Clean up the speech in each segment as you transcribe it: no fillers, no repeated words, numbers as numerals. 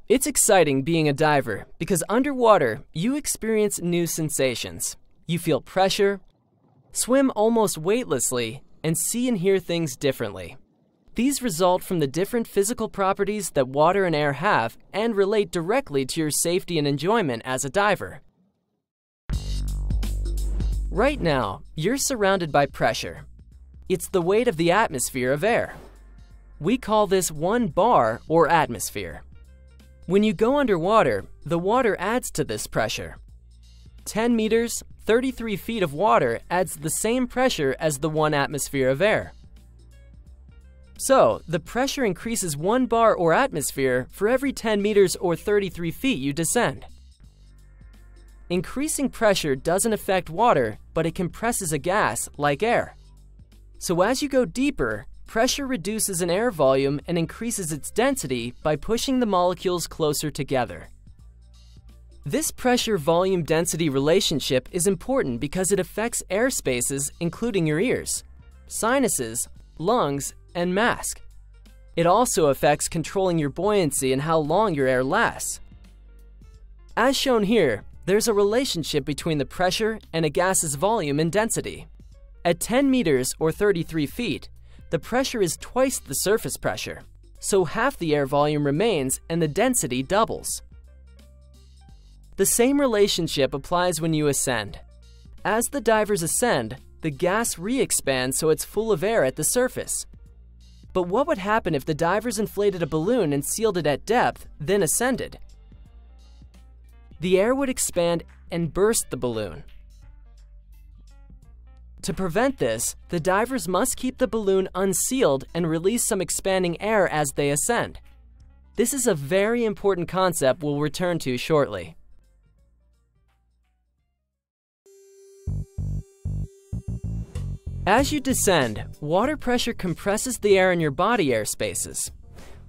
It's exciting being a diver because underwater, you experience new sensations. You feel pressure, swim almost weightlessly, and see and hear things differently. These result from the different physical properties that water and air have and relate directly to your safety and enjoyment as a diver. Right now, you're surrounded by pressure. It's the weight of the atmosphere of air. We call this 1 bar or atmosphere. When you go underwater, the water adds to this pressure. 10 meters, 33 feet of water adds the same pressure as the 1 atmosphere of air. So, the pressure increases 1 bar or atmosphere for every 10 meters or 33 feet you descend. Increasing pressure doesn't affect water, but it compresses a gas like air. So as you go deeper, pressure reduces an air volume and increases its density by pushing the molecules closer together. This pressure-volume density relationship is important because it affects air spaces, including your ears, sinuses, lungs, and mask. It also affects controlling your buoyancy and how long your air lasts. As shown here, there's a relationship between the pressure and a gas's volume and density. At 10 meters or 33 feet, the pressure is twice the surface pressure, so half the air volume remains and the density doubles. The same relationship applies when you ascend. As the divers ascend, the gas re-expands so it's full of air at the surface. But what would happen if the divers inflated a balloon and sealed it at depth, then ascended? The air would expand and burst the balloon. To prevent this, the divers must keep the balloon unsealed and release some expanding air as they ascend. This is a very important concept we'll return to shortly. As you descend, water pressure compresses the air in your body air spaces.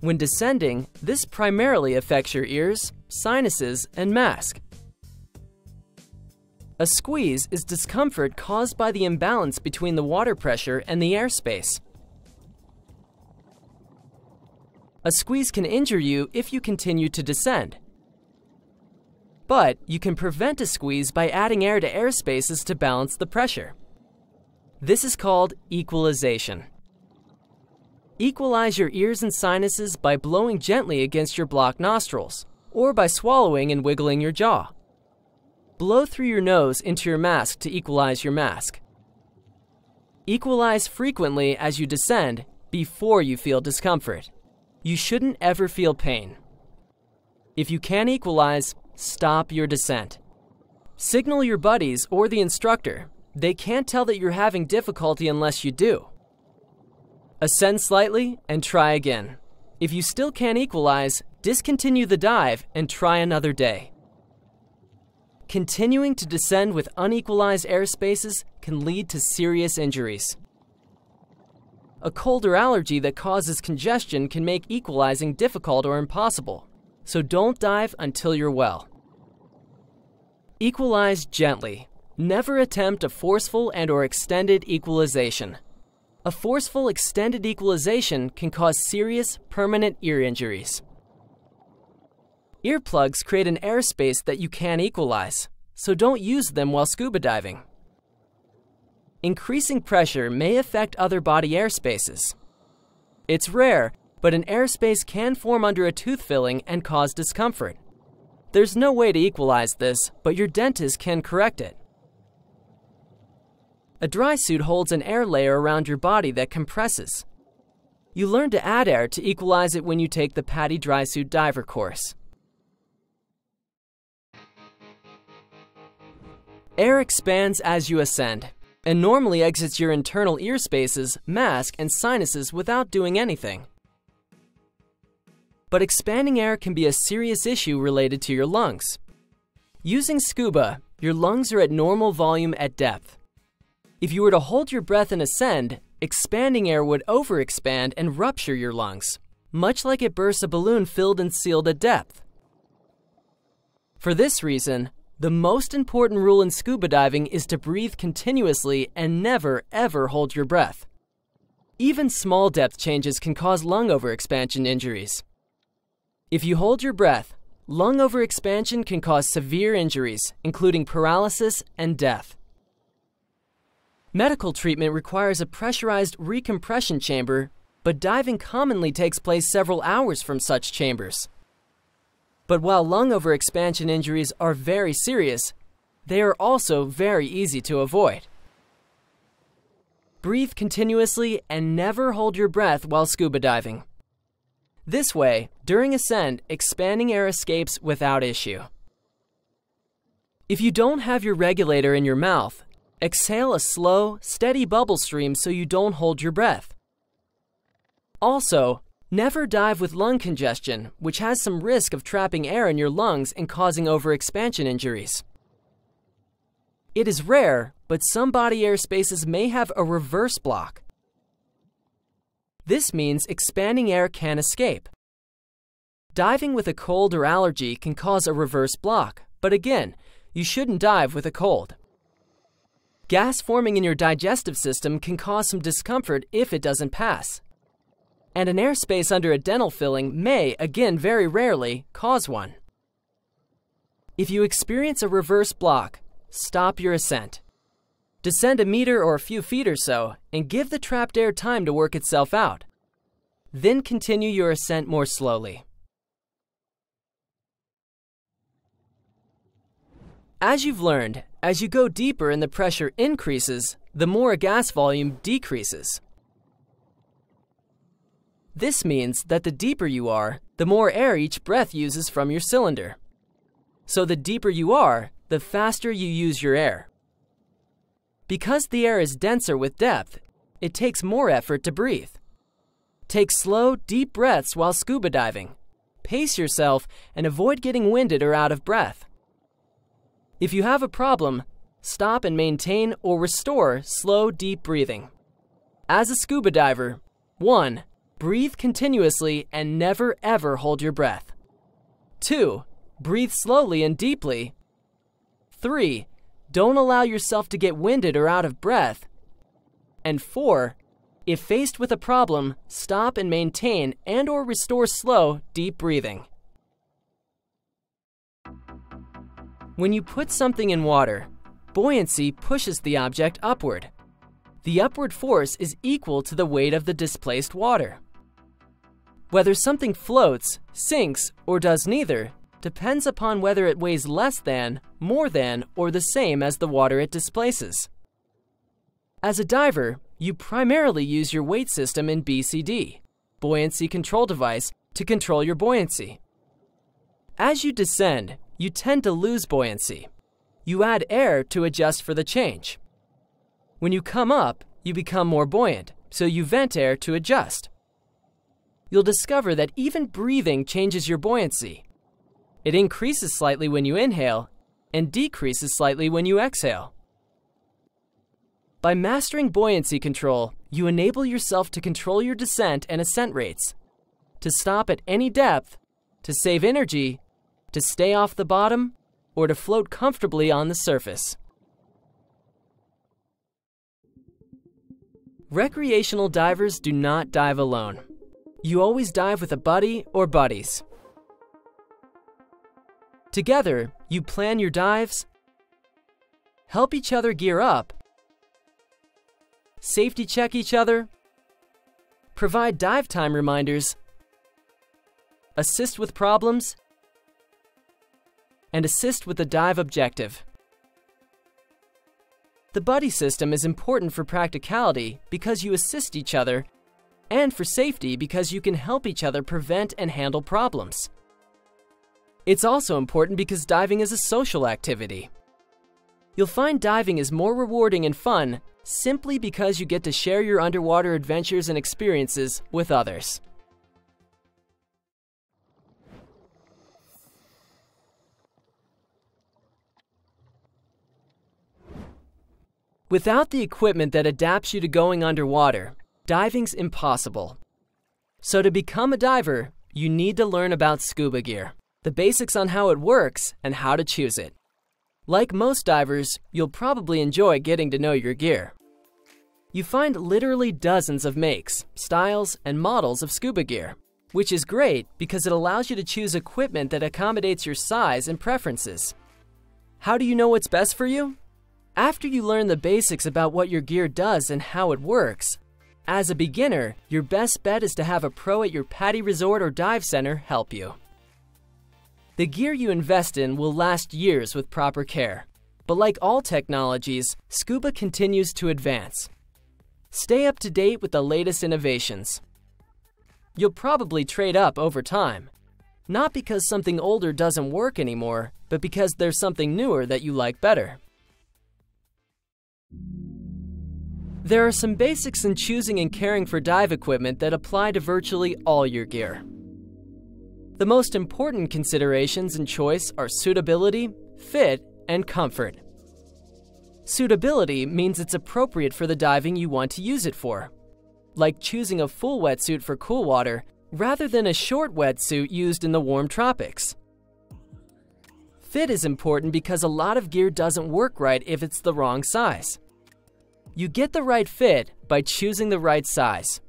When descending, this primarily affects your ears, sinuses, and mask. A squeeze is discomfort caused by the imbalance between the water pressure and the airspace. A squeeze can injure you if you continue to descend. But you can prevent a squeeze by adding air to air spaces to balance the pressure. This is called equalization. Equalize your ears and sinuses by blowing gently against your blocked nostrils, or by swallowing and wiggling your jaw. Blow through your nose into your mask to equalize your mask. Equalize frequently as you descend before you feel discomfort. You shouldn't ever feel pain. If you can't equalize, stop your descent. Signal your buddies or the instructor. They can't tell that you're having difficulty unless you do. Ascend slightly and try again. If you still can't equalize, discontinue the dive and try another day. Continuing to descend with unequalized air spaces can lead to serious injuries. A cold or allergy that causes congestion can make equalizing difficult or impossible, so don't dive until you're well. Equalize gently. Never attempt a forceful and/or extended equalization. A forceful extended equalization can cause serious, permanent ear injuries. Earplugs create an airspace that you can't equalize, so don't use them while scuba diving. Increasing pressure may affect other body airspaces. It's rare, but an airspace can form under a tooth filling and cause discomfort. There's no way to equalize this, but your dentist can correct it. A dry suit holds an air layer around your body that compresses. You learn to add air to equalize it when you take the PADI dry suit diver course. Air expands as you ascend, and normally exits your internal ear spaces, mask, and sinuses without doing anything. But expanding air can be a serious issue related to your lungs. Using scuba, your lungs are at normal volume at depth. If you were to hold your breath and ascend, expanding air would overexpand and rupture your lungs, much like it bursts a balloon filled and sealed at depth. For this reason, the most important rule in scuba diving is to breathe continuously and never, ever hold your breath. Even small depth changes can cause lung overexpansion injuries. If you hold your breath, lung overexpansion can cause severe injuries, including paralysis and death. Medical treatment requires a pressurized recompression chamber, but diving commonly takes place several hours from such chambers. But while lung overexpansion injuries are very serious, they are also very easy to avoid. Breathe continuously and never hold your breath while scuba diving. This way, during ascent, expanding air escapes without issue. If you don't have your regulator in your mouth, exhale a slow, steady bubble stream so you don't hold your breath. Also, never dive with lung congestion, which has some risk of trapping air in your lungs and causing overexpansion injuries. It is rare, but some body air spaces may have a reverse block. This means expanding air can escape. Diving with a cold or allergy can cause a reverse block, but again, you shouldn't dive with a cold. Gas forming in your digestive system can cause some discomfort if it doesn't pass. And an airspace under a dental filling may, again very rarely, cause one. If you experience a reverse block, stop your ascent. Descend a meter or a few feet or so and give the trapped air time to work itself out. Then continue your ascent more slowly. As you've learned, as you go deeper and the pressure increases, the more a gas volume decreases. This means that the deeper you are, the more air each breath uses from your cylinder. So the deeper you are, the faster you use your air. Because the air is denser with depth, it takes more effort to breathe. Take slow, deep breaths while scuba diving. Pace yourself and avoid getting winded or out of breath. If you have a problem, stop and maintain or restore slow, deep breathing. As a scuba diver, 1. Breathe continuously and never ever hold your breath. 2. Breathe slowly and deeply. 3. Don't allow yourself to get winded or out of breath. And 4. If faced with a problem, stop and maintain and/or restore slow, deep breathing. When you put something in water, buoyancy pushes the object upward. The upward force is equal to the weight of the displaced water. Whether something floats, sinks, or does neither depends upon whether it weighs less than, more than, or the same as the water it displaces. As a diver, you primarily use your weight system in BCD, buoyancy control device, to control your buoyancy. As you descend, you tend to lose buoyancy. You add air to adjust for the change. When you come up, you become more buoyant, so you vent air to adjust. You'll discover that even breathing changes your buoyancy. It increases slightly when you inhale and decreases slightly when you exhale. By mastering buoyancy control, you enable yourself to control your descent and ascent rates, to stop at any depth, to save energy, to stay off the bottom, or to float comfortably on the surface. Recreational divers do not dive alone. You always dive with a buddy or buddies. Together, you plan your dives, help each other gear up, safety check each other, provide dive time reminders, assist with problems, and assist with the dive objective. The buddy system is important for practicality because you assist each other, and for safety because you can help each other prevent and handle problems. It's also important because diving is a social activity. You'll find diving is more rewarding and fun simply because you get to share your underwater adventures and experiences with others. Without the equipment that adapts you to going underwater, diving's impossible. So to become a diver, you need to learn about scuba gear, the basics on how it works, and how to choose it. Like most divers, you'll probably enjoy getting to know your gear. You find literally dozens of makes, styles, and models of scuba gear. which is great because it allows you to choose equipment that accommodates your size and preferences. How do you know what's best for you? After you learn the basics about what your gear does and how it works, as a beginner, your best bet is to have a pro at your PADI resort or dive center help you. The gear you invest in will last years with proper care. But like all technologies, scuba continues to advance. Stay up to date with the latest innovations. You'll probably trade up over time, not because something older doesn't work anymore, but because there's something newer that you like better. There are some basics in choosing and caring for dive equipment that apply to virtually all your gear. The most important considerations in choice are suitability, fit, and comfort. Suitability means it's appropriate for the diving you want to use it for, like choosing a full wetsuit for cool water rather than a short wetsuit used in the warm tropics. Fit is important because a lot of gear doesn't work right if it's the wrong size. You get the right fit by choosing the right size.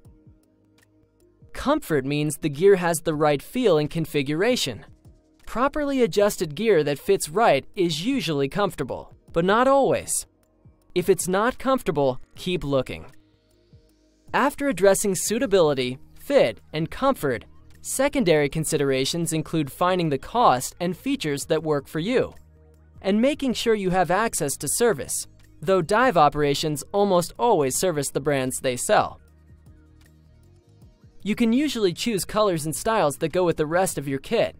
Comfort means the gear has the right feel and configuration. Properly adjusted gear that fits right is usually comfortable, but not always. If it's not comfortable, keep looking. After addressing suitability, fit, and comfort, secondary considerations include finding the cost and features that work for you, and making sure you have access to service, though dive operations almost always service the brands they sell. You can usually choose colors and styles that go with the rest of your kit.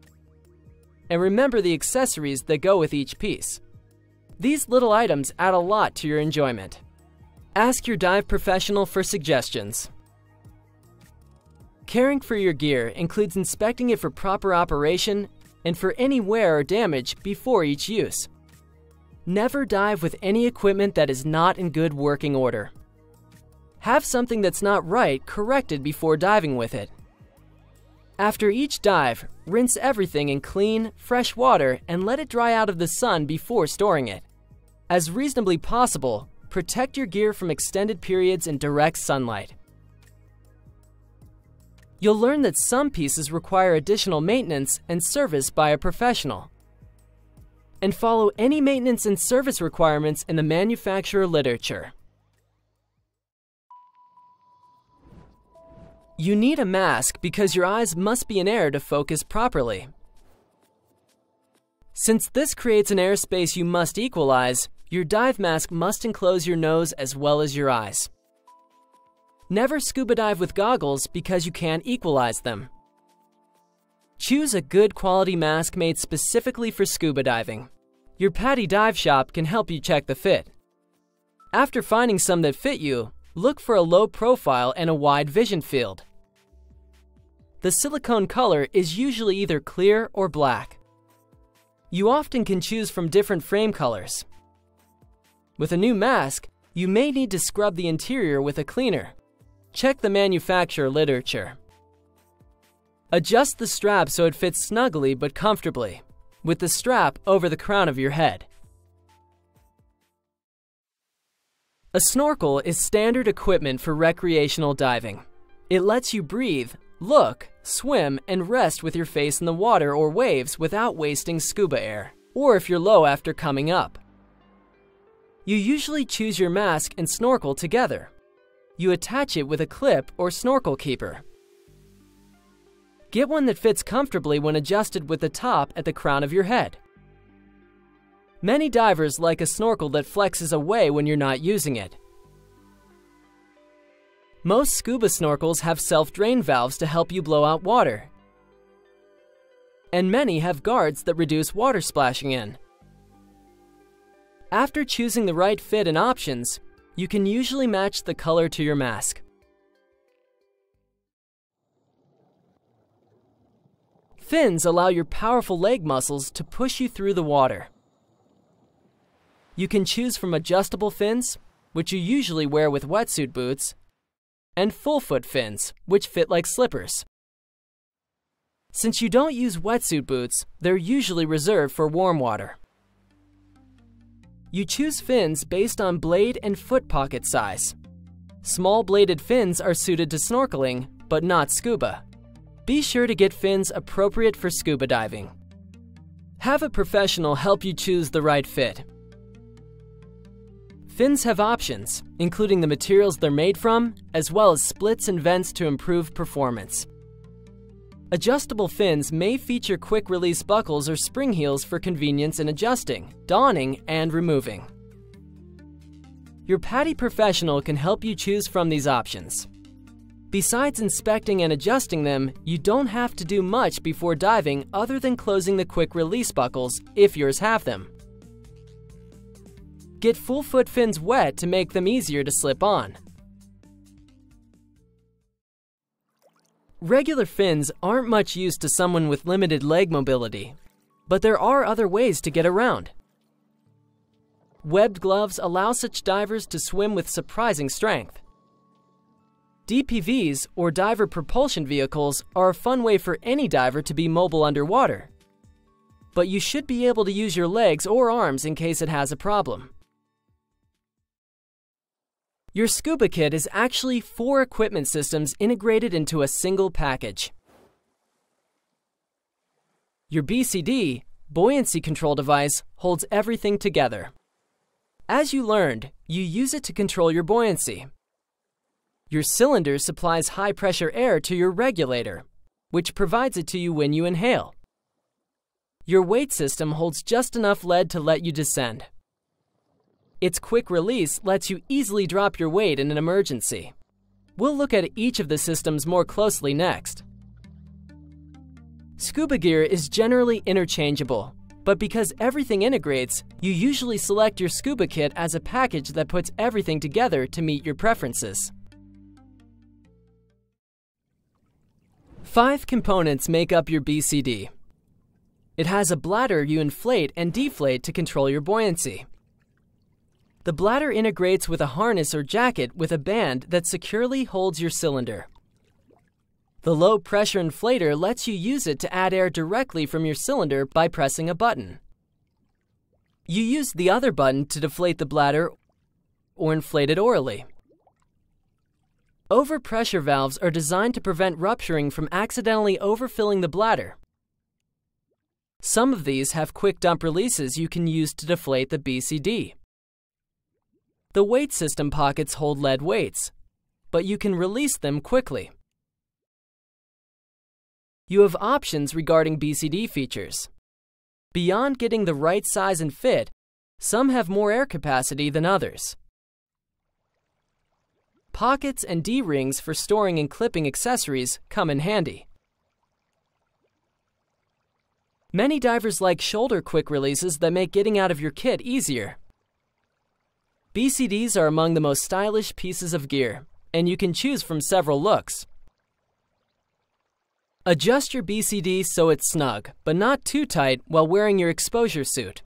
And remember the accessories that go with each piece. These little items add a lot to your enjoyment. Ask your dive professional for suggestions. Caring for your gear includes inspecting it for proper operation and for any wear or damage before each use. Never dive with any equipment that is not in good working order. Have something that's not right corrected before diving with it. After each dive, rinse everything in clean, fresh water and let it dry out of the sun before storing it. As reasonably possible, protect your gear from extended periods in direct sunlight. You'll learn that some pieces require additional maintenance and service by a professional. And follow any maintenance and service requirements in the manufacturer literature. You need a mask because your eyes must be in air to focus properly. Since this creates an airspace you must equalize, your dive mask must enclose your nose as well as your eyes. Never scuba dive with goggles because you can't equalize them. Choose a good quality mask made specifically for scuba diving. Your PADI dive shop can help you check the fit. After finding some that fit you, look for a low profile and a wide vision field. The silicone color is usually either clear or black. You often can choose from different frame colors. With a new mask, you may need to scrub the interior with a cleaner. Check the manufacturer literature. Adjust the strap so it fits snugly but comfortably, with the strap over the crown of your head. A snorkel is standard equipment for recreational diving. It lets you breathe, look, swim, and rest with your face in the water or waves without wasting scuba air, or if you're low after coming up. You usually choose your mask and snorkel together. You attach it with a clip or snorkel keeper. Get one that fits comfortably when adjusted with the top at the crown of your head. Many divers like a snorkel that flexes away when you're not using it. Most scuba snorkels have self-drain valves to help you blow out water. And many have guards that reduce water splashing in. After choosing the right fit and options, you can usually match the color to your mask. Fins allow your powerful leg muscles to push you through the water. You can choose from adjustable fins, which you usually wear with wetsuit boots, and full-foot fins, which fit like slippers. Since you don't use wetsuit boots, they're usually reserved for warm water. You choose fins based on blade and foot pocket size. Small bladed fins are suited to snorkeling, but not scuba. Be sure to get fins appropriate for scuba diving. Have a professional help you choose the right fit. Fins have options, including the materials they're made from, as well as splits and vents to improve performance. Adjustable fins may feature quick-release buckles or spring heels for convenience in adjusting, donning, and removing. Your PADI professional can help you choose from these options. Besides inspecting and adjusting them, you don't have to do much before diving other than closing the quick-release buckles if yours have them. Get full-foot fins wet to make them easier to slip on. Regular fins aren't much use to someone with limited leg mobility, but there are other ways to get around. Webbed gloves allow such divers to swim with surprising strength. DPVs, or diver propulsion vehicles, are a fun way for any diver to be mobile underwater. But you should be able to use your legs or arms in case it has a problem. Your scuba kit is actually 4 equipment systems integrated into a single package. Your BCD, buoyancy control device, holds everything together. As you learned, you use it to control your buoyancy. Your cylinder supplies high-pressure air to your regulator, which provides it to you when you inhale. Your weight system holds just enough lead to let you descend. Its quick release lets you easily drop your weight in an emergency. We'll look at each of the systems more closely next. Scuba gear is generally interchangeable, but because everything integrates, you usually select your scuba kit as a package that puts everything together to meet your preferences. 5 components make up your BCD. It has a bladder you inflate and deflate to control your buoyancy. The bladder integrates with a harness or jacket with a band that securely holds your cylinder. The low-pressure inflator lets you use it to add air directly from your cylinder by pressing a button. You use the other button to deflate the bladder or inflate it orally. Overpressure valves are designed to prevent rupturing from accidentally overfilling the bladder. Some of these have quick dump releases you can use to deflate the BCD. The weight system pockets hold lead weights, but you can release them quickly. You have options regarding BCD features. Beyond getting the right size and fit, some have more air capacity than others. Pockets and D-rings for storing and clipping accessories come in handy. Many divers like shoulder quick releases that make getting out of your kit easier. BCDs are among the most stylish pieces of gear, and you can choose from several looks. Adjust your BCD so it's snug, but not too tight while wearing your exposure suit.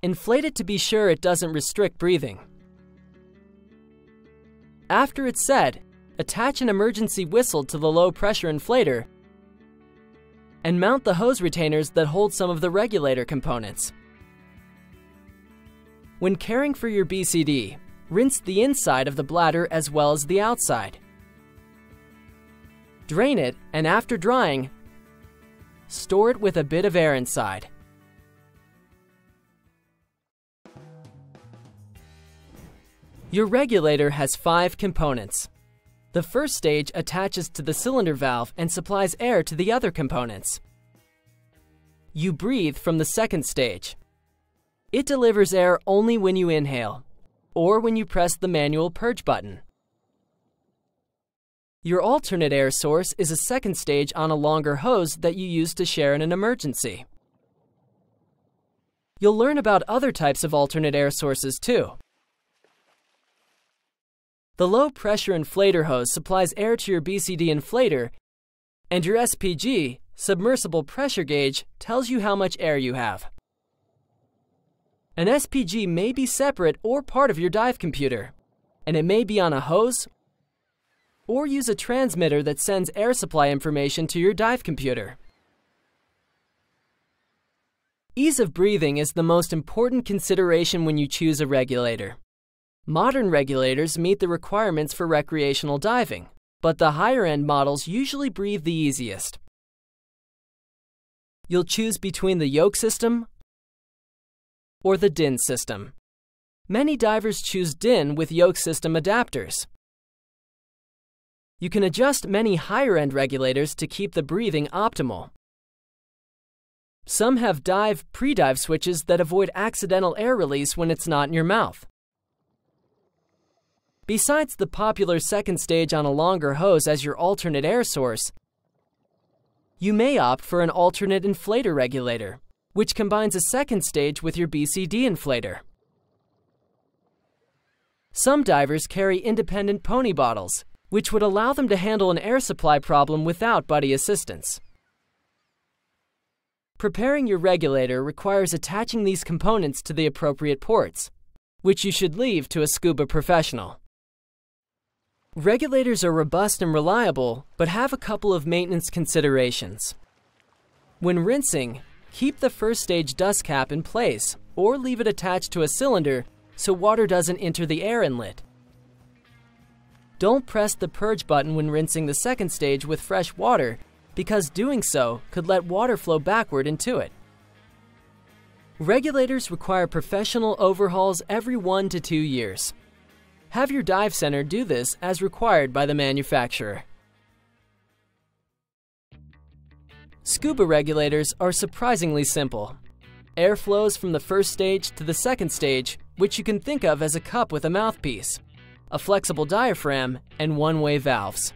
Inflate it to be sure it doesn't restrict breathing. After it's set, attach an emergency whistle to the low-pressure inflator and mount the hose retainers that hold some of the regulator components. When caring for your BCD, rinse the inside of the bladder as well as the outside. Drain it, and after drying, store it with a bit of air inside. Your regulator has 5 components. The first stage attaches to the cylinder valve and supplies air to the other components. You breathe from the second stage. It delivers air only when you inhale, or when you press the manual purge button. Your alternate air source is a second stage on a longer hose that you use to share in an emergency. You'll learn about other types of alternate air sources too. The low-pressure inflator hose supplies air to your BCD inflator, and your SPG, submersible pressure gauge, tells you how much air you have. An SPG may be separate or part of your dive computer, and it may be on a hose or use a transmitter that sends air supply information to your dive computer. Ease of breathing is the most important consideration when you choose a regulator. Modern regulators meet the requirements for recreational diving, but the higher-end models usually breathe the easiest. You'll choose between the yoke system or the DIN system. Many divers choose DIN with yoke system adapters. You can adjust many higher-end regulators to keep the breathing optimal. Some have pre-dive switches that avoid accidental air release when it's not in your mouth. Besides the popular second stage on a longer hose as your alternate air source, you may opt for an alternate inflator regulator, which combines a second stage with your BCD inflator. Some divers carry independent pony bottles, which would allow them to handle an air supply problem without buddy assistance. Preparing your regulator requires attaching these components to the appropriate ports, which you should leave to a scuba professional. Regulators are robust and reliable, but have a couple of maintenance considerations. When rinsing, keep the first stage dust cap in place or leave it attached to a cylinder so water doesn't enter the air inlet. Don't press the purge button when rinsing the second stage with fresh water, because doing so could let water flow backward into it. Regulators require professional overhauls every 1 to 2 years. Have your dive center do this as required by the manufacturer. Scuba regulators are surprisingly simple. Air flows from the first stage to the second stage, which you can think of as a cup with a mouthpiece, a flexible diaphragm, and one-way valves.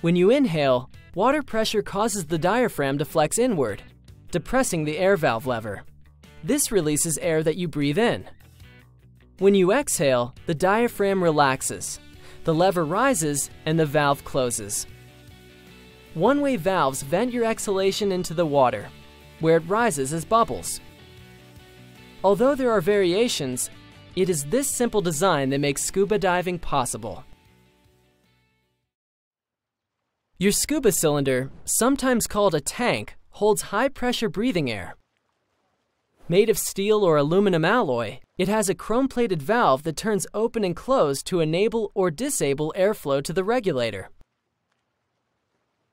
When you inhale, water pressure causes the diaphragm to flex inward, depressing the air valve lever. This releases air that you breathe in. When you exhale, the diaphragm relaxes, the lever rises, and the valve closes. One-way valves vent your exhalation into the water, where it rises as bubbles. Although there are variations, it is this simple design that makes scuba diving possible. Your scuba cylinder, sometimes called a tank, holds high-pressure breathing air. Made of steel or aluminum alloy, it has a chrome-plated valve that turns open and closed to enable or disable airflow to the regulator.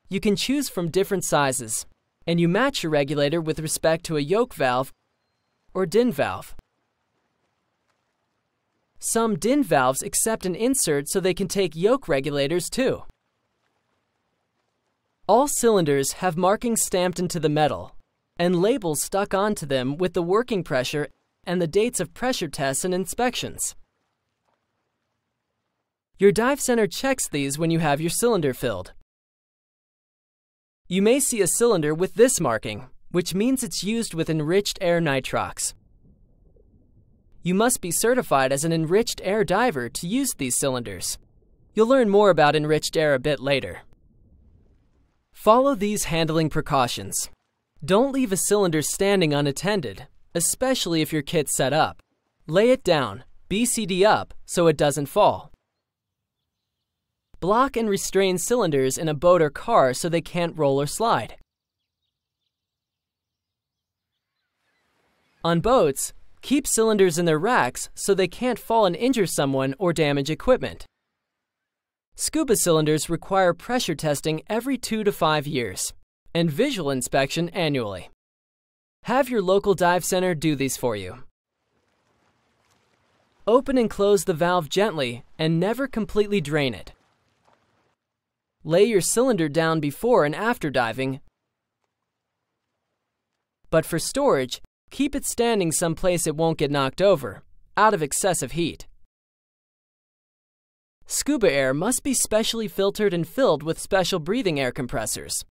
You can choose from different sizes, and you match your regulator with respect to a yoke valve or DIN valve. Some DIN valves accept an insert so they can take yoke regulators too. All cylinders have markings stamped into the metal and labels stuck onto them with the working pressure and the dates of pressure tests and inspections. Your dive center checks these when you have your cylinder filled. You may see a cylinder with this marking, which means it's used with enriched air nitrox. You must be certified as an enriched air diver to use these cylinders. You'll learn more about enriched air a bit later. Follow these handling precautions. Don't leave a cylinder standing unattended, especially if your kit's set up. Lay it down, BCD up, so it doesn't fall. Block and restrain cylinders in a boat or car so they can't roll or slide. On boats, keep cylinders in their racks so they can't fall and injure someone or damage equipment. Scuba cylinders require pressure testing every 2 to 5 years and visual inspection annually. Have your local dive center do these for you. Open and close the valve gently and never completely drain it. Lay your cylinder down before and after diving, but for storage, keep it standing someplace it won't get knocked over, out of excessive heat. Scuba air must be specially filtered and filled with special breathing air compressors.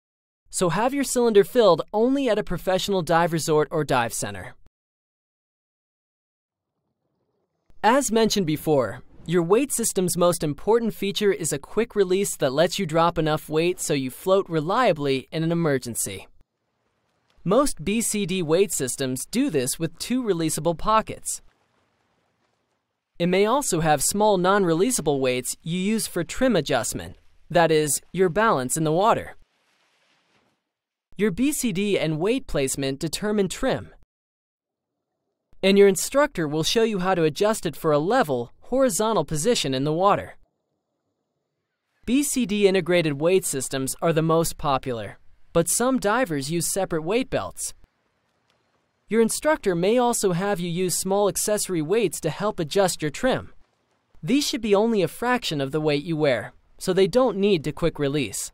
So have your cylinder filled only at a professional dive resort or dive center. As mentioned before, your weight system's most important feature is a quick release that lets you drop enough weight so you float reliably in an emergency. Most BCD weight systems do this with 2 releasable pockets. It may also have small non-releasable weights you use for trim adjustment, that is, your balance in the water. Your BCD and weight placement determine trim, and your instructor will show you how to adjust it for a level, horizontal position in the water. BCD integrated weight systems are the most popular, but some divers use separate weight belts. Your instructor may also have you use small accessory weights to help adjust your trim. These should be only a fraction of the weight you wear, so they don't need to quick release.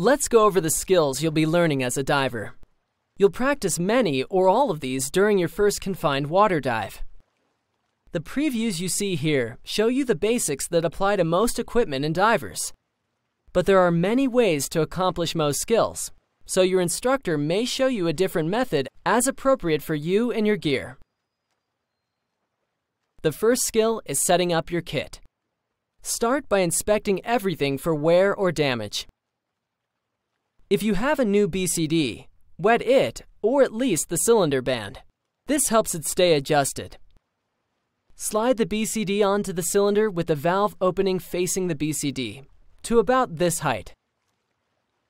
Let's go over the skills you'll be learning as a diver. You'll practice many or all of these during your first confined water dive. The previews you see here show you the basics that apply to most equipment and divers. But there are many ways to accomplish most skills, so your instructor may show you a different method as appropriate for you and your gear. The first skill is setting up your kit. Start by inspecting everything for wear or damage. If you have a new BCD, wet it or at least the cylinder band. This helps it stay adjusted. Slide the BCD onto the cylinder with the valve opening facing the BCD to about this height.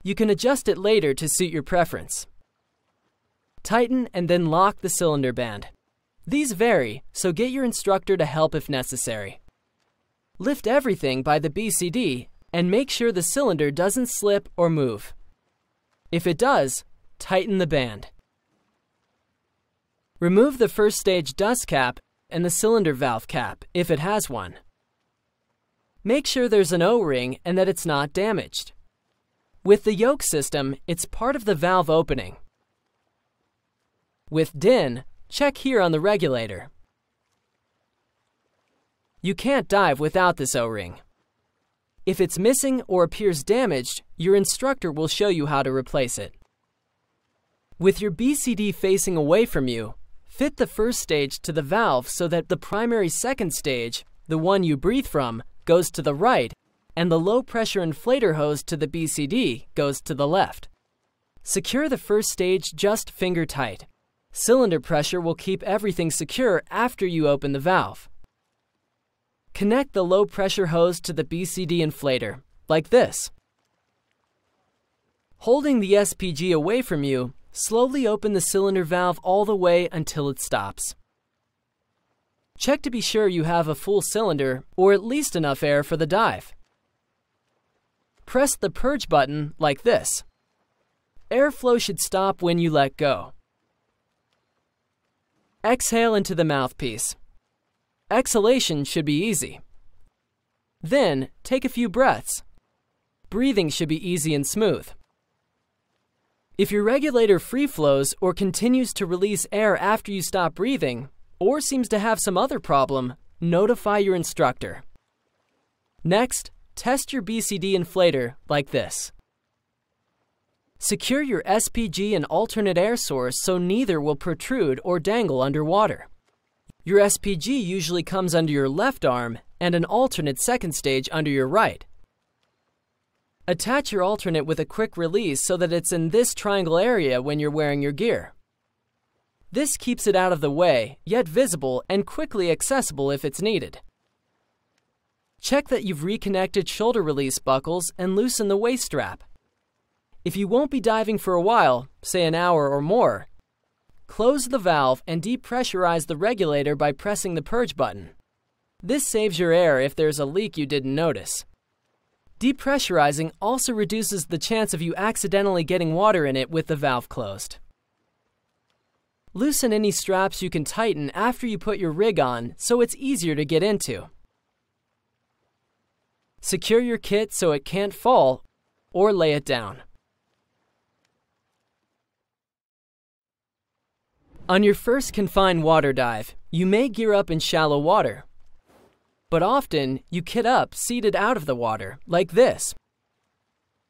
You can adjust it later to suit your preference. Tighten and then lock the cylinder band. These vary, so get your instructor to help if necessary. Lift everything by the BCD and make sure the cylinder doesn't slip or move. If it does, tighten the band. Remove the first stage dust cap and the cylinder valve cap, if it has one. Make sure there's an O-ring and that it's not damaged. With the yoke system, it's part of the valve opening. With DIN, check here on the regulator. You can't dive without this O-ring. If it's missing or appears damaged, your instructor will show you how to replace it. With your BCD facing away from you, fit the first stage to the valve so that the primary second stage, the one you breathe from, goes to the right, and the low-pressure inflator hose to the BCD goes to the left. Secure the first stage just finger tight. Cylinder pressure will keep everything secure after you open the valve. Connect the low-pressure hose to the BCD inflator, like this. Holding the SPG away from you, slowly open the cylinder valve all the way until it stops. Check to be sure you have a full cylinder or at least enough air for the dive. Press the purge button like this. Airflow should stop when you let go. Exhale into the mouthpiece. Exhalation should be easy. Then, take a few breaths. Breathing should be easy and smooth. If your regulator free flows or continues to release air after you stop breathing, or seems to have some other problem, notify your instructor. Next, test your BCD inflator like this. Secure your SPG and alternate air source so neither will protrude or dangle underwater. Your SPG usually comes under your left arm and an alternate second stage under your right. Attach your alternate with a quick release so that it's in this triangle area when you're wearing your gear. This keeps it out of the way, yet visible and quickly accessible if it's needed. Check that you've reconnected shoulder release buckles and loosen the waist strap. If you won't be diving for a while, say an hour or more, close the valve and depressurize the regulator by pressing the purge button. This saves your air if there's a leak you didn't notice. Depressurizing also reduces the chance of you accidentally getting water in it with the valve closed. Loosen any straps you can tighten after you put your rig on so it's easier to get into. Secure your kit so it can't fall or lay it down. On your first confined water dive, you may gear up in shallow water. But often, you kit up seated out of the water, like this.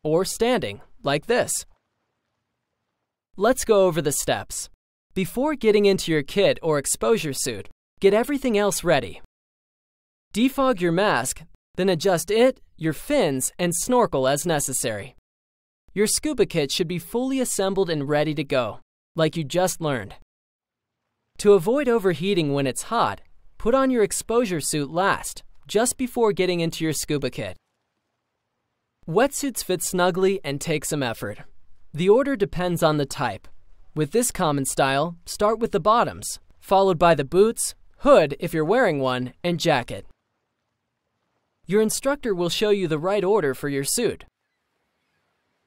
Or standing, like this. Let's go over the steps. Before getting into your kit or exposure suit, get everything else ready. Defog your mask, then adjust it, your fins, and snorkel as necessary. Your scuba kit should be fully assembled and ready to go, like you just learned. To avoid overheating when it's hot, put on your exposure suit last, just before getting into your scuba kit. Wetsuits fit snugly and take some effort. The order depends on the type. With this common style, start with the bottoms, followed by the boots, hood if you're wearing one, and jacket. Your instructor will show you the right order for your suit.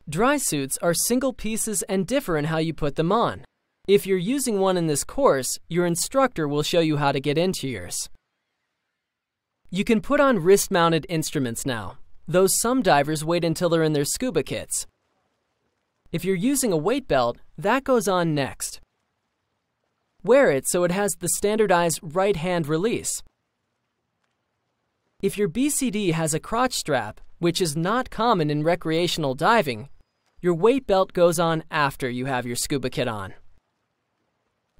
Dry suits are single pieces and differ in how you put them on. If you're using one in this course, your instructor will show you how to get into yours. You can put on wrist-mounted instruments now, though some divers wait until they're in their scuba kits. If you're using a weight belt, that goes on next. Wear it so it has the standardized right-hand release. If your BCD has a crotch strap, which is not common in recreational diving, your weight belt goes on after you have your scuba kit on.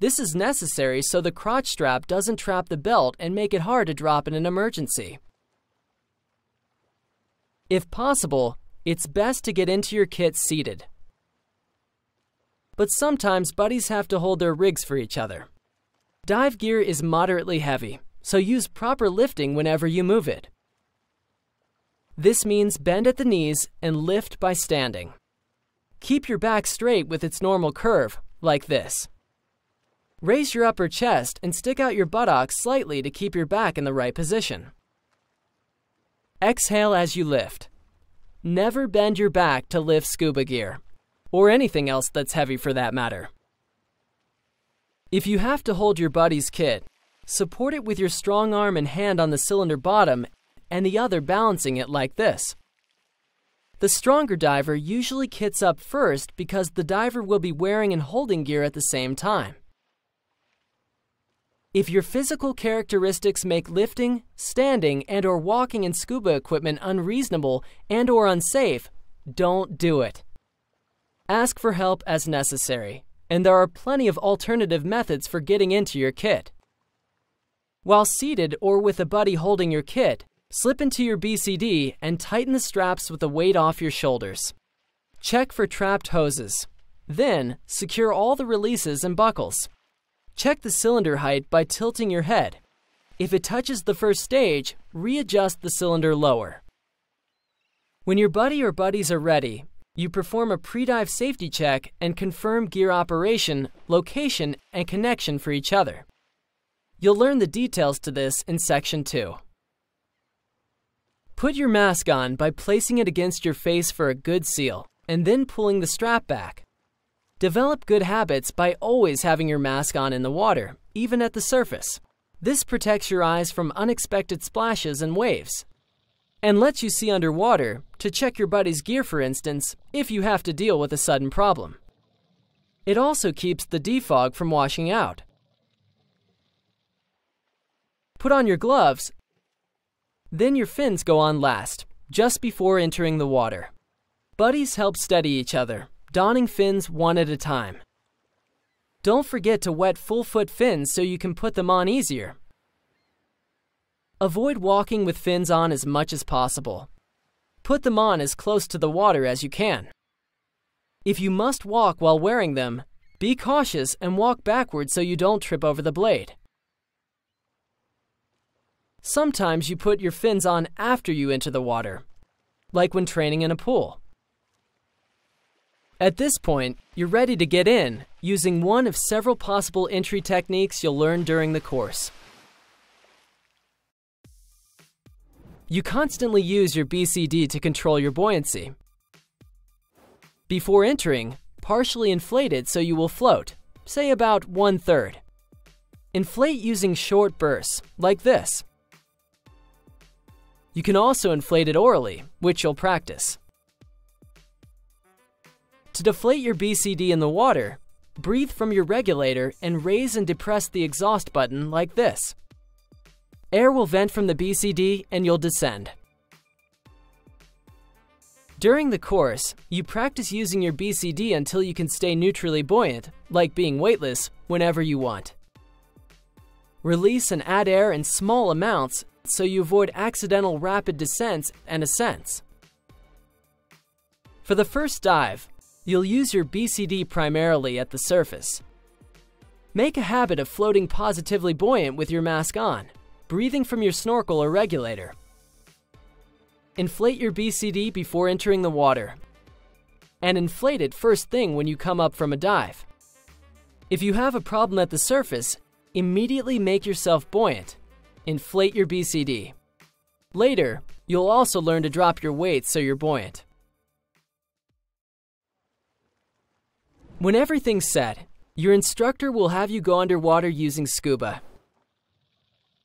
This is necessary so the crotch strap doesn't trap the belt and make it hard to drop in an emergency. If possible, it's best to get into your kit seated. But sometimes buddies have to hold their rigs for each other. Dive gear is moderately heavy, so use proper lifting whenever you move it. This means bend at the knees and lift by standing. Keep your back straight with its normal curve, like this. Raise your upper chest and stick out your buttocks slightly to keep your back in the right position. Exhale as you lift. Never bend your back to lift scuba gear, or anything else that's heavy for that matter. If you have to hold your buddy's kit, support it with your strong arm and hand on the cylinder bottom and the other balancing it like this. The stronger diver usually kits up first because the diver will be wearing and holding gear at the same time. If your physical characteristics make lifting, standing, and/or walking in scuba equipment unreasonable and/or unsafe, don't do it. Ask for help as necessary, and there are plenty of alternative methods for getting into your kit. While seated or with a buddy holding your kit, slip into your BCD and tighten the straps with the weight off your shoulders. Check for trapped hoses. Then, secure all the releases and buckles. Check the cylinder height by tilting your head. If it touches the first stage, readjust the cylinder lower. When your buddy or buddies are ready, you perform a pre-dive safety check and confirm gear operation, location, and connection for each other. You'll learn the details to this in Section 2. Put your mask on by placing it against your face for a good seal, and then pulling the strap back. Develop good habits by always having your mask on in the water, even at the surface. This protects your eyes from unexpected splashes and waves, and lets you see underwater to check your buddy's gear, for instance, if you have to deal with a sudden problem. It also keeps the defog from washing out. Put on your gloves, then your fins go on last, just before entering the water. Buddies help steady each other, donning fins one at a time. Don't forget to wet full-foot fins so you can put them on easier. Avoid walking with fins on as much as possible. Put them on as close to the water as you can. If you must walk while wearing them, be cautious and walk backwards so you don't trip over the blade. Sometimes you put your fins on after you enter the water, like when training in a pool. At this point, you're ready to get in, using one of several possible entry techniques you'll learn during the course. You constantly use your BCD to control your buoyancy. Before entering, partially inflate it so you will float, say about 1/3. Inflate using short bursts, like this. You can also inflate it orally, which you'll practice. To deflate your BCD in the water, breathe from your regulator and raise and depress the exhaust button like this. Air will vent from the BCD and you'll descend. During the course, you practice using your BCD until you can stay neutrally buoyant, like being weightless, whenever you want. Release and add air in small amounts so you avoid accidental rapid descents and ascents. For the first dive, you'll use your BCD primarily at the surface. Make a habit of floating positively buoyant with your mask on, breathing from your snorkel or regulator. Inflate your BCD before entering the water. and inflate it first thing when you come up from a dive. If you have a problem at the surface, immediately make yourself buoyant. Inflate your BCD. Later, you'll also learn to drop your weight so you're buoyant. When everything's set, your instructor will have you go underwater using scuba.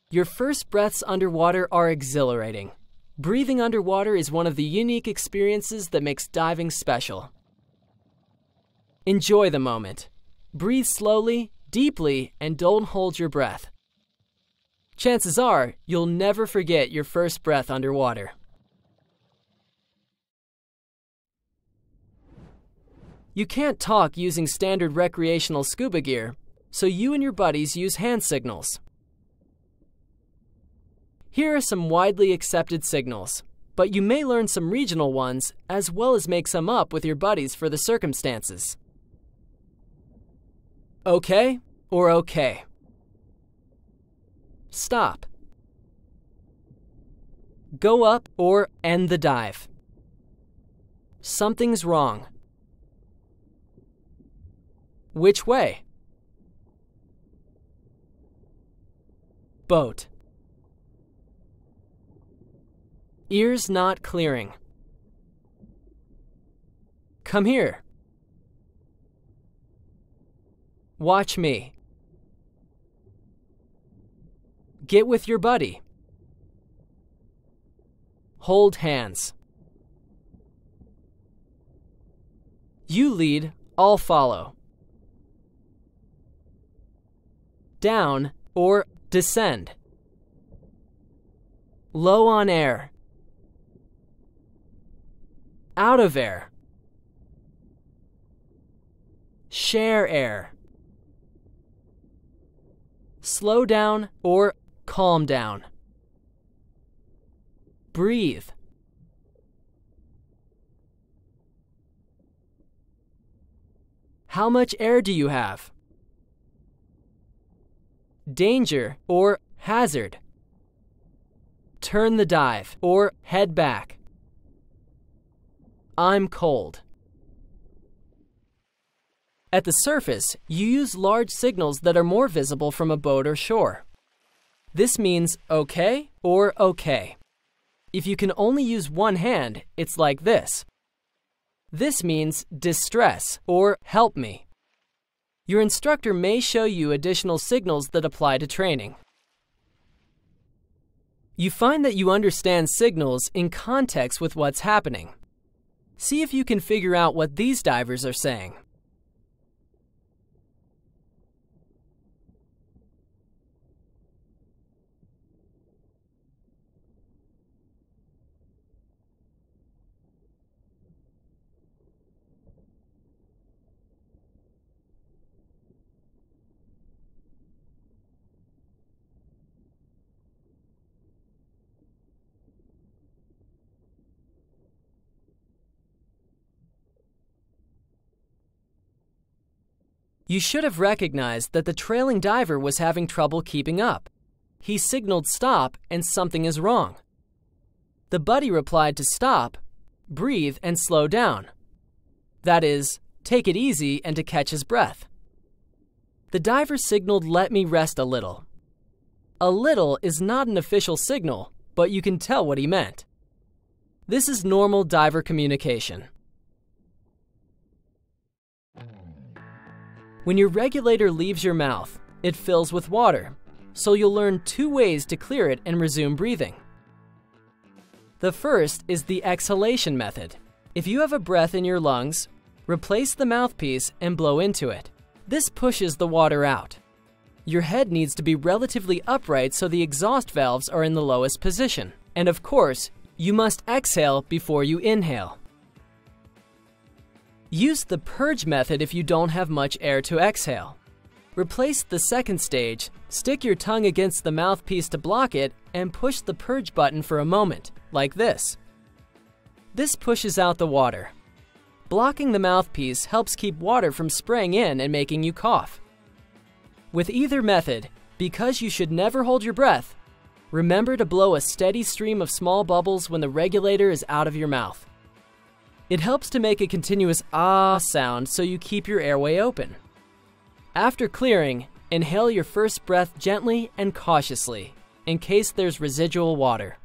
Your first breaths underwater are exhilarating. Breathing underwater is one of the unique experiences that makes diving special. Enjoy the moment. Breathe slowly, deeply, and don't hold your breath. Chances are, you'll never forget your first breath underwater. You can't talk using standard recreational scuba gear, so you and your buddies use hand signals. Here are some widely accepted signals, but you may learn some regional ones as well as make some up with your buddies for the circumstances. Okay or okay. Stop. Go up or end the dive. Something's wrong. Which way? Boat. Ears not clearing. Come here. Watch me. Get with your buddy. Hold hands. You lead, I'll follow. Down or descend. Low on air. Out of air. Share air. Slow down or calm down. Breathe. How much air do you have? Danger or hazard. Turn the dive or head back. I'm cold. At the surface, you use large signals that are more visible from a boat or shore. This means okay or okay. If you can only use one hand, it's like this. This means distress or help me. Your instructor may show you additional signals that apply to training. You find that you understand signals in context with what's happening. See if you can figure out what these divers are saying. You should have recognized that the trailing diver was having trouble keeping up. He signaled stop and something is wrong. The buddy replied to stop, breathe, and slow down. That is, take it easy and to catch his breath. The diver signaled let me rest a little. A little is not an official signal, but you can tell what he meant. This is normal diver communication. When your regulator leaves your mouth, it fills with water, so you'll learn 2 ways to clear it and resume breathing. The first is the exhalation method. If you have a breath in your lungs, replace the mouthpiece and blow into it. This pushes the water out. Your head needs to be relatively upright so the exhaust valves are in the lowest position. And of course, you must exhale before you inhale. Use the purge method if you don't have much air to exhale. Replace the second stage, stick your tongue against the mouthpiece to block it, and push the purge button for a moment, like this. This pushes out the water. Blocking the mouthpiece helps keep water from spraying in and making you cough. With either method, because you should never hold your breath, remember to blow a steady stream of small bubbles when the regulator is out of your mouth. It helps to make a continuous ah sound so you keep your airway open. After clearing, inhale your first breath gently and cautiously, in case there's residual water.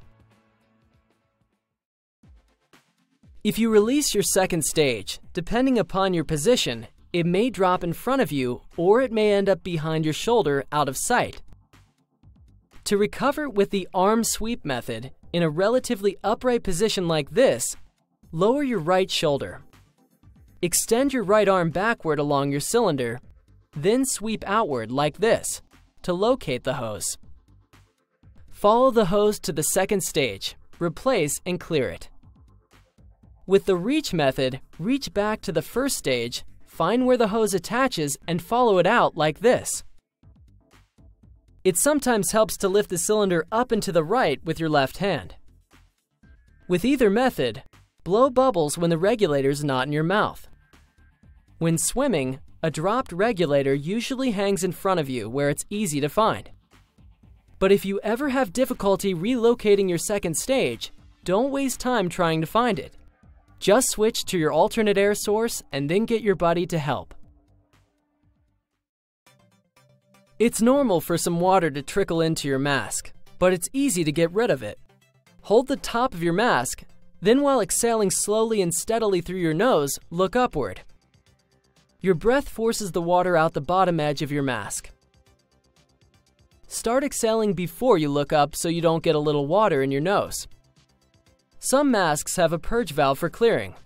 If you release your second stage, depending upon your position, it may drop in front of you or it may end up behind your shoulder out of sight. To recover with the arm sweep method, in a relatively upright position like this, lower your right shoulder. Extend your right arm backward along your cylinder, then sweep outward like this to locate the hose. Follow the hose to the second stage, replace and clear it. With the reach method, reach back to the first stage, find where the hose attaches and follow it out like this. It sometimes helps to lift the cylinder up and to the right with your left hand. With either method, blow bubbles when the regulator is not in your mouth. When swimming, a dropped regulator usually hangs in front of you where it's easy to find. But if you ever have difficulty relocating your second stage, don't waste time trying to find it. Just switch to your alternate air source and then get your buddy to help. It's normal for some water to trickle into your mask, but it's easy to get rid of it. Hold the top of your mask, then while exhaling slowly and steadily through your nose, look upward. Your breath forces the water out the bottom edge of your mask. Start exhaling before you look up so you don't get a little water in your nose. Some masks have a purge valve for clearing.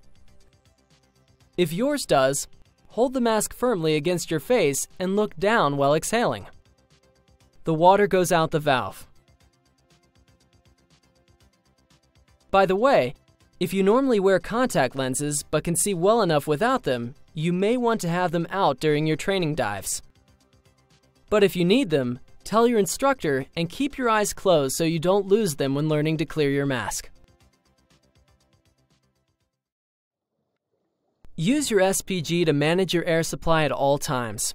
If yours does, hold the mask firmly against your face and look down while exhaling. The water goes out the valve. By the way, if you normally wear contact lenses but can see well enough without them, you may want to have them out during your training dives. But if you need them, tell your instructor and keep your eyes closed so you don't lose them when learning to clear your mask. Use your SPG to manage your air supply at all times.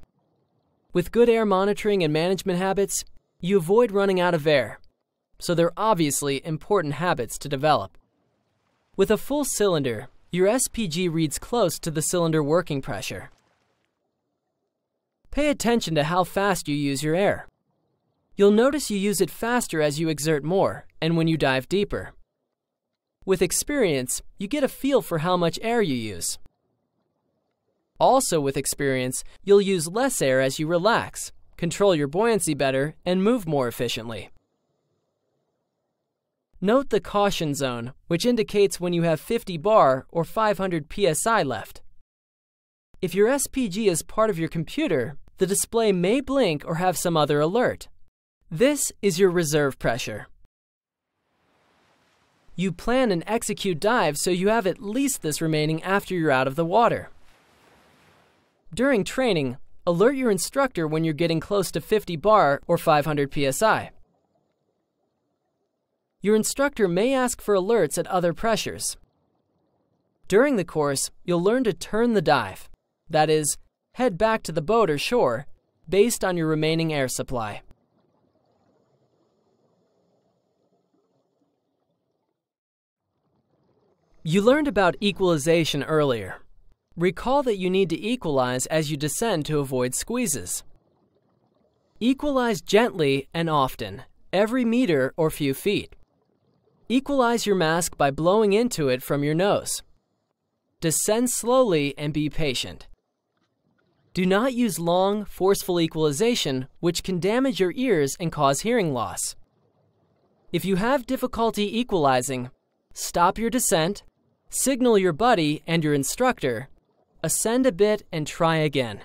With good air monitoring and management habits, you avoid running out of air, so they're obviously important habits to develop. With a full cylinder, your SPG reads close to the cylinder working pressure. Pay attention to how fast you use your air. You'll notice you use it faster as you exert more and when you dive deeper. With experience, you get a feel for how much air you use. Also with experience, you'll use less air as you relax, control your buoyancy better, and move more efficiently. Note the caution zone, which indicates when you have 50 bar or 500 psi left. If your SPG is part of your computer, the display may blink or have some other alert. This is your reserve pressure. You plan and execute dives so you have at least this remaining after you're out of the water. During training, alert your instructor when you're getting close to 50 bar or 500 psi. Your instructor may ask for alerts at other pressures. During the course, you'll learn to turn the dive, that is, head back to the boat or shore, based on your remaining air supply. You learned about equalization earlier. Recall that you need to equalize as you descend to avoid squeezes. Equalize gently and often, every meter or few feet. Equalize your mask by blowing into it from your nose. Descend slowly and be patient. Do not use long, forceful equalization, which can damage your ears and cause hearing loss. If you have difficulty equalizing, stop your descent, signal your buddy and your instructor, ascend a bit and try again.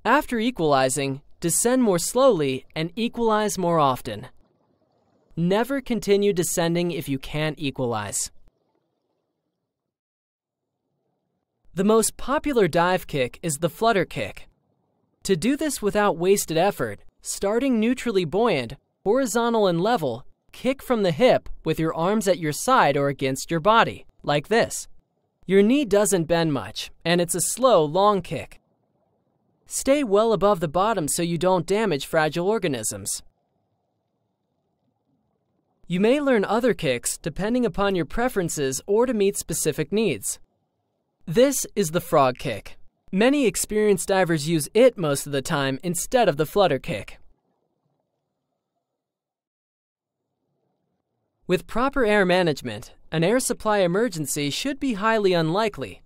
After equalizing, descend more slowly and equalize more often. Never continue descending if you can't equalize. The most popular dive kick is the flutter kick. To do this without wasted effort, starting neutrally buoyant, horizontal and level, kick from the hip with your arms at your side or against your body, like this. Your knee doesn't bend much, and it's a slow, long kick. Stay well above the bottom so you don't damage fragile organisms. You may learn other kicks depending upon your preferences or to meet specific needs. This is the frog kick. Many experienced divers use it most of the time instead of the flutter kick. With proper air management, an air supply emergency should be highly unlikely.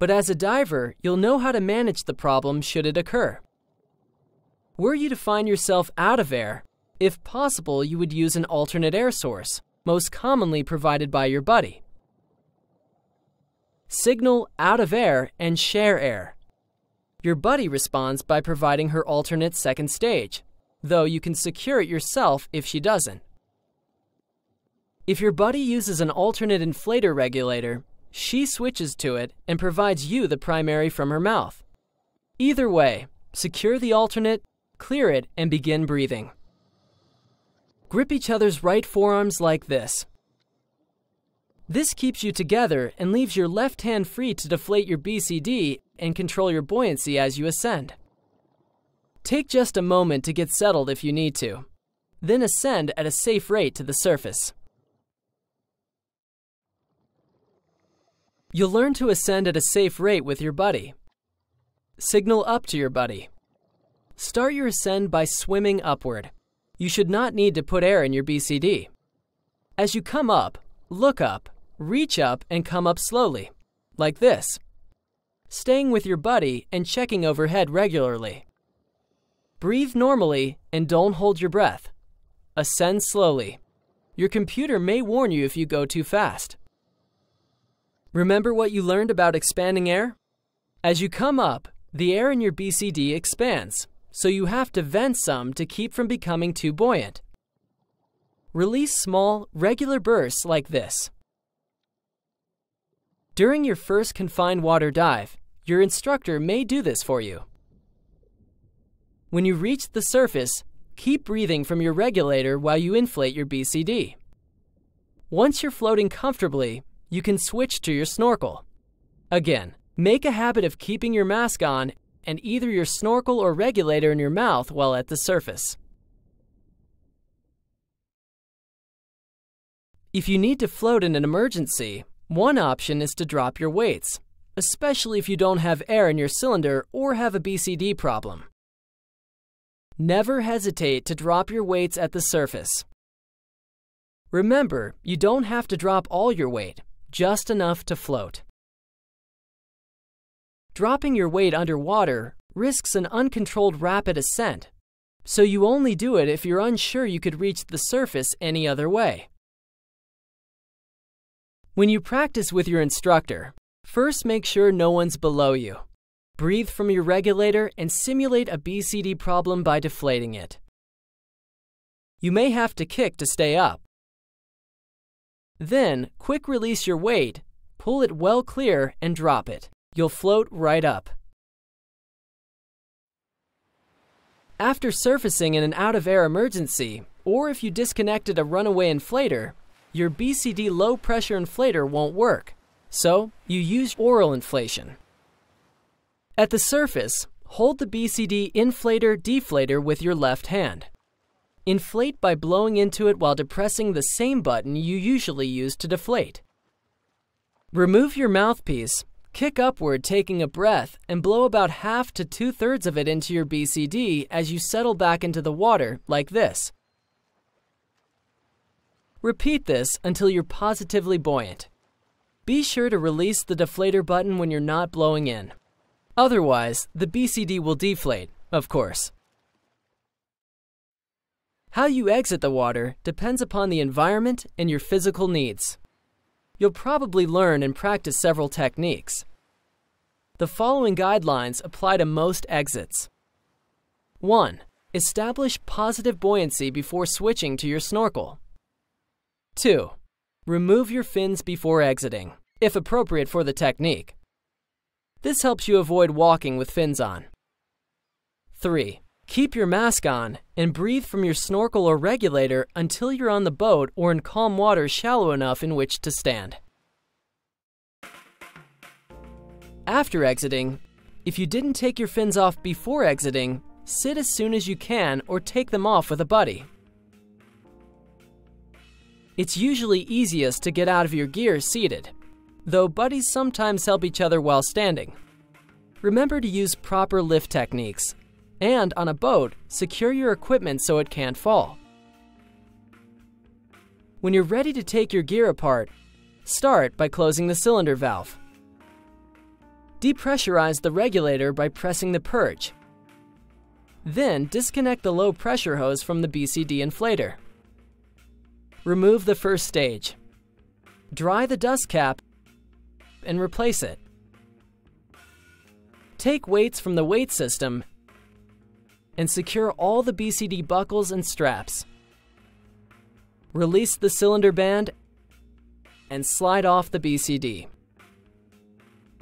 But as a diver, you'll know how to manage the problem should it occur. Were you to find yourself out of air, if possible, you would use an alternate air source, most commonly provided by your buddy. Signal out of air and share air. Your buddy responds by providing her alternate second stage, though you can secure it yourself if she doesn't. If your buddy uses an alternate inflator regulator, she switches to it and provides you the primary from her mouth. Either way, secure the alternate, clear it, and begin breathing. Grip each other's right forearms like this. This keeps you together and leaves your left hand free to deflate your BCD and control your buoyancy as you ascend. Take just a moment to get settled if you need to, then ascend at a safe rate to the surface. You'll learn to ascend at a safe rate with your buddy. Signal up to your buddy. Start your ascend by swimming upward. You should not need to put air in your BCD. As you come up, look up, reach up, and come up slowly, like this, staying with your buddy and checking overhead regularly. Breathe normally and don't hold your breath. Ascend slowly. Your computer may warn you if you go too fast. Remember what you learned about expanding air? As you come up, the air in your BCD expands, so you have to vent some to keep from becoming too buoyant. Release small, regular bursts like this. During your first confined water dive, your instructor may do this for you. When you reach the surface, keep breathing from your regulator while you inflate your BCD. Once you're floating comfortably, you can switch to your snorkel. Again, make a habit of keeping your mask on and either your snorkel or regulator in your mouth while at the surface. If you need to float in an emergency, one option is to drop your weights, especially if you don't have air in your cylinder or have a BCD problem. Never hesitate to drop your weights at the surface. Remember, you don't have to drop all your weight, just enough to float. Dropping your weight underwater risks an uncontrolled rapid ascent, so you only do it if you're unsure you could reach the surface any other way. When you practice with your instructor, first make sure no one's below you. Breathe from your regulator and simulate a BCD problem by deflating it. You may have to kick to stay up. Then, quick release your weight, pull it well clear, and drop it. You'll float right up. After surfacing in an out-of-air emergency, or if you disconnected a runaway inflator, your BCD low-pressure inflator won't work, so you use oral inflation. At the surface, hold the BCD inflator-deflator with your left hand. Inflate by blowing into it while depressing the same button you usually use to deflate. Remove your mouthpiece, kick upward taking a breath, and blow about half to 2/3 of it into your BCD as you settle back into the water, like this. Repeat this until you're positively buoyant. Be sure to release the deflator button when you're not blowing in. Otherwise, the BCD will deflate, of course. How you exit the water depends upon the environment and your physical needs. You'll probably learn and practice several techniques. The following guidelines apply to most exits. 1. Establish positive buoyancy before switching to your snorkel. 2. Remove your fins before exiting, if appropriate for the technique. This helps you avoid walking with fins on. 3. Keep your mask on and breathe from your snorkel or regulator until you're on the boat or in calm water shallow enough in which to stand. After exiting, if you didn't take your fins off before exiting, sit as soon as you can or take them off with a buddy. It's usually easiest to get out of your gear seated, though buddies sometimes help each other while standing. Remember to use proper lift techniques, and on a boat, secure your equipment so it can't fall. When you're ready to take your gear apart, start by closing the cylinder valve. Depressurize the regulator by pressing the purge. Then disconnect the low pressure hose from the BCD inflator. Remove the first stage. Dry the dust cap and replace it. Take weights from the weight system and secure all the BCD buckles and straps. Release the cylinder band and slide off the BCD.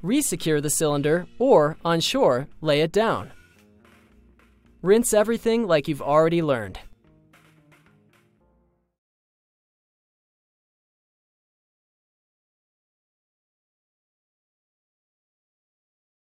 Resecure the cylinder, or on shore, lay it down. Rinse everything like you've already learned.